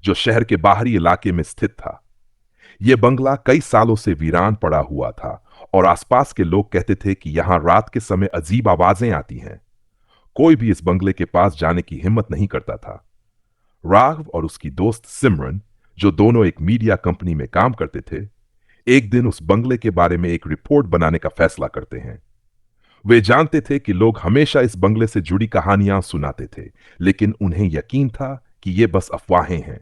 जो शहर के बाहरी इलाके में स्थित था। यह बंगला कई सालों से वीरान पड़ा हुआ था और आसपास के लोग कहते थे कि यहां रात के समय अजीब आवाजें आती हैं। कोई भी इस बंगले के पास जाने की हिम्मत नहीं करता था। राघव और उसकी दोस्त सिमरन, जो दोनों एक मीडिया कंपनी में काम करते थे, एक दिन उस बंगले के बारे में एक रिपोर्ट बनाने का फैसला करते हैं। वे जानते थे कि लोग हमेशा इस बंगले से जुड़ी कहानियां सुनाते थे, लेकिन उन्हें यकीन था कि ये बस अफवाहें हैं।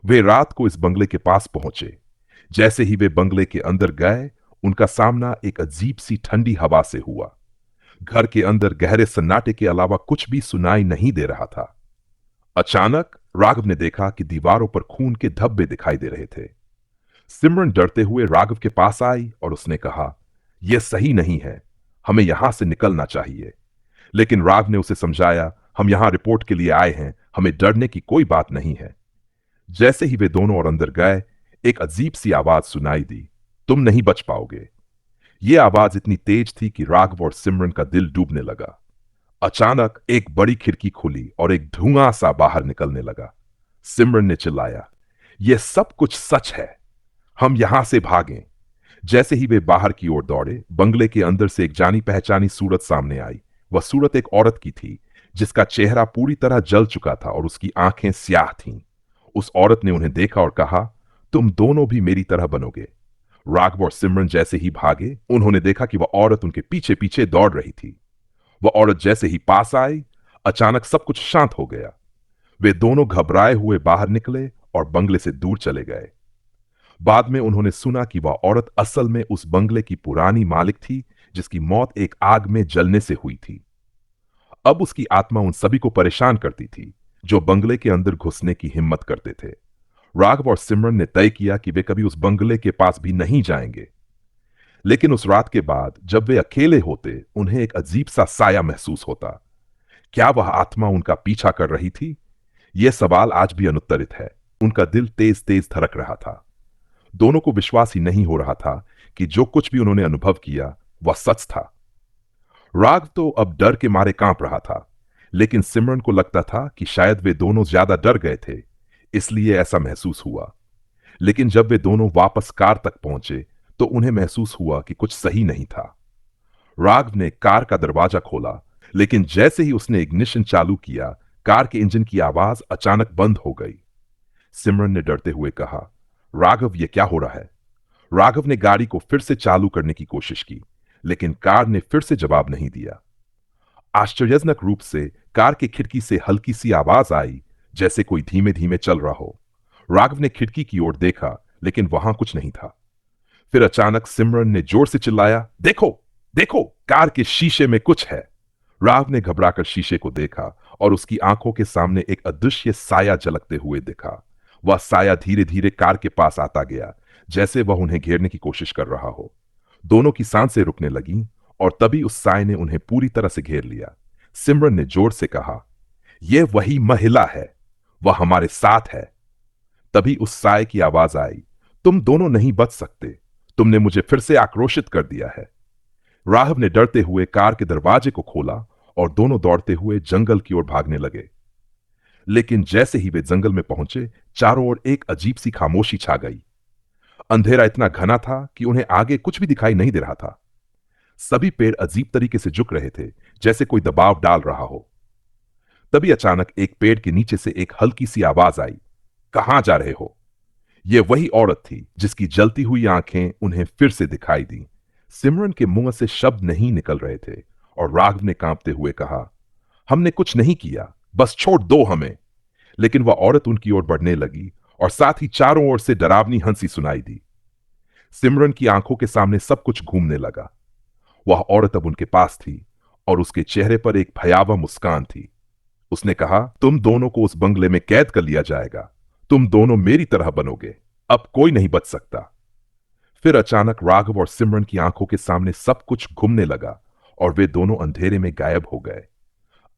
वे रात को इस बंगले के पास पहुंचे। जैसे ही वे बंगले के अंदर गए, उनका सामना एक अजीब सी ठंडी हवा से हुआ। घर के अंदर गहरे सन्नाटे के अलावा कुछ भी सुनाई नहीं दे रहा था। अचानक राघव ने देखा कि दीवारों पर खून के धब्बे दिखाई दे रहे थे। सिमरन डरते हुए राघव के पास आई और उसने कहा, यह सही नहीं है, हमें यहां से निकलना चाहिए। लेकिन राघव ने उसे समझाया, हम यहां रिपोर्ट के लिए आए हैं, हमें डरने की कोई बात नहीं है। जैसे ही वे दोनों और अंदर गए, एक अजीब सी आवाज सुनाई दी, तुम नहीं बच पाओगे। यह आवाज इतनी तेज थी कि राघव और सिमरन का दिल डूबने लगा। अचानक एक बड़ी खिड़की खुली और एक धुआं सा बाहर निकलने लगा। सिमरन ने चिल्लाया, यह सब कुछ सच है, हम यहां से भागें। जैसे ही वे बाहर की ओर दौड़े, बंगले के अंदर से एक जानी पहचानी सूरत सामने आई। वह सूरत एक औरत की थी, जिसका चेहरा पूरी तरह जल चुका था और उसकी आंखें स्याह थीं। उस औरत ने उन्हें देखा और कहा, तुम दोनों भी मेरी तरह बनोगे। राघव और सिमरन जैसे ही भागे, उन्होंने देखा कि वह औरत उनके पीछे पीछे दौड़ रही थी। वह औरत जैसे ही पास आई, अचानक सब कुछ शांत हो गया। वे दोनों घबराए हुए बाहर निकले और बंगले से दूर चले गए। बाद में उन्होंने सुना कि वह औरत असल में उस बंगले की पुरानी मालिक थी, जिसकी मौत एक आग में जलने से हुई थी। अब उसकी आत्मा उन सभी को परेशान करती थी जो बंगले के अंदर घुसने की हिम्मत करते थे। राघव और सिमरन ने तय किया कि वे कभी उस बंगले के पास भी नहीं जाएंगे। लेकिन उस रात के बाद जब वे अकेले होते, उन्हें एक अजीब सा साया महसूस होता। क्या वह आत्मा उनका पीछा कर रही थी? यह सवाल आज भी अनुत्तरित है। उनका दिल तेज तेज धड़क रहा था। दोनों को विश्वास ही नहीं हो रहा था कि जो कुछ भी उन्होंने अनुभव किया वह सच था। राघव तो अब डर के मारे कांप रहा था, लेकिन सिमरन को लगता था कि शायद वे दोनों ज्यादा डर गए थे, इसलिए ऐसा महसूस हुआ। लेकिन जब वे दोनों वापस कार तक पहुंचे, तो उन्हें महसूस हुआ कि कुछ सही नहीं था। राघव ने कार का दरवाजा खोला, लेकिन जैसे ही उसने इग्निशन चालू किया, कार के इंजन की आवाज अचानक बंद हो गई। सिमरन ने डरते हुए कहा, राघव, यह क्या हो रहा है? राघव ने गाड़ी को फिर से चालू करने की कोशिश की, लेकिन कार ने फिर से जवाब नहीं दिया। आश्चर्यजनक रूप से कार की खिड़की से हल्की सी आवाज आई, जैसे कोई धीमे धीमे चल रहा हो। राघव ने खिड़की की ओर देखा, लेकिन वहां कुछ नहीं था। फिर अचानक सिमरन ने जोर से चिल्लाया, देखो देखो, कार के शीशे में कुछ है। राघव ने घबराकर शीशे को देखा और उसकी आंखों के सामने एक अदृश्य साया झलकते हुए दिखा। वह साया धीरे धीरे कार के पास आता गया, जैसे वह उन्हें घेरने की कोशिश कर रहा हो। दोनों की सांसें रुकने लगीं और तभी उस साय ने उन्हें पूरी तरह से घेर लिया। सिमरन ने जोर से कहा, यह वही महिला है, वह हमारे साथ है। तभी उस साय की आवाज आई, तुम दोनों नहीं बच सकते, तुमने मुझे फिर से आक्रोशित कर दिया है। राघव ने डरते हुए कार के दरवाजे को खोला और दोनों दौड़ते हुए जंगल की ओर भागने लगे। लेकिन जैसे ही वे जंगल में पहुंचे, चारों ओर एक अजीब सी खामोशी छा गई। अंधेरा इतना घना था कि उन्हें आगे कुछ भी दिखाई नहीं दे रहा था। सभी पेड़ अजीब तरीके से झुक रहे थे, जैसे कोई दबाव डाल रहा हो। तभी अचानक एक पेड़ के नीचे से एक हल्की सी आवाज आई, कहां जा रहे हो? यह वही औरत थी जिसकी जलती हुई आंखें उन्हें फिर से दिखाई दी। सिमरन के मुंह से शब्द नहीं निकल रहे थे और राघव ने कांपते हुए कहा, हमने कुछ नहीं किया, बस छोड़ दो हमें। लेकिन वह औरत उनकी ओर बढ़ने लगी और साथ ही चारों ओर से डरावनी हंसी सुनाई दी। सिमरन की आंखों के सामने सब कुछ घूमने लगा। वह औरत अब उनके पास थी और उसके चेहरे पर एक भयावह मुस्कान थी। उसने कहा, तुम दोनों को उस बंगले में कैद कर लिया जाएगा, तुम दोनों मेरी तरह बनोगे, अब कोई नहीं बच सकता। फिर अचानक राघव और सिमरन की आंखों के सामने सब कुछ घूमने लगा और वे दोनों अंधेरे में गायब हो गए।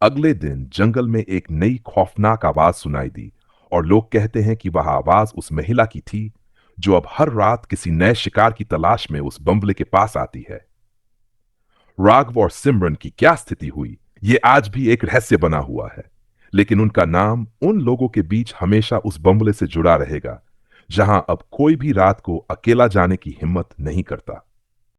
अगले दिन जंगल में एक नई खौफनाक आवाज सुनाई दी और लोग कहते हैं कि वह आवाज उस महिला की थी जो अब हर रात किसी नए शिकार की तलाश में उस बंगले के पास आती है। राघव और सिमरन की क्या स्थिति हुई, यह आज भी एक रहस्य बना हुआ है। लेकिन उनका नाम उन लोगों के बीच हमेशा उस बंगले से जुड़ा रहेगा जहां अब कोई भी रात को अकेला जाने की हिम्मत नहीं करता।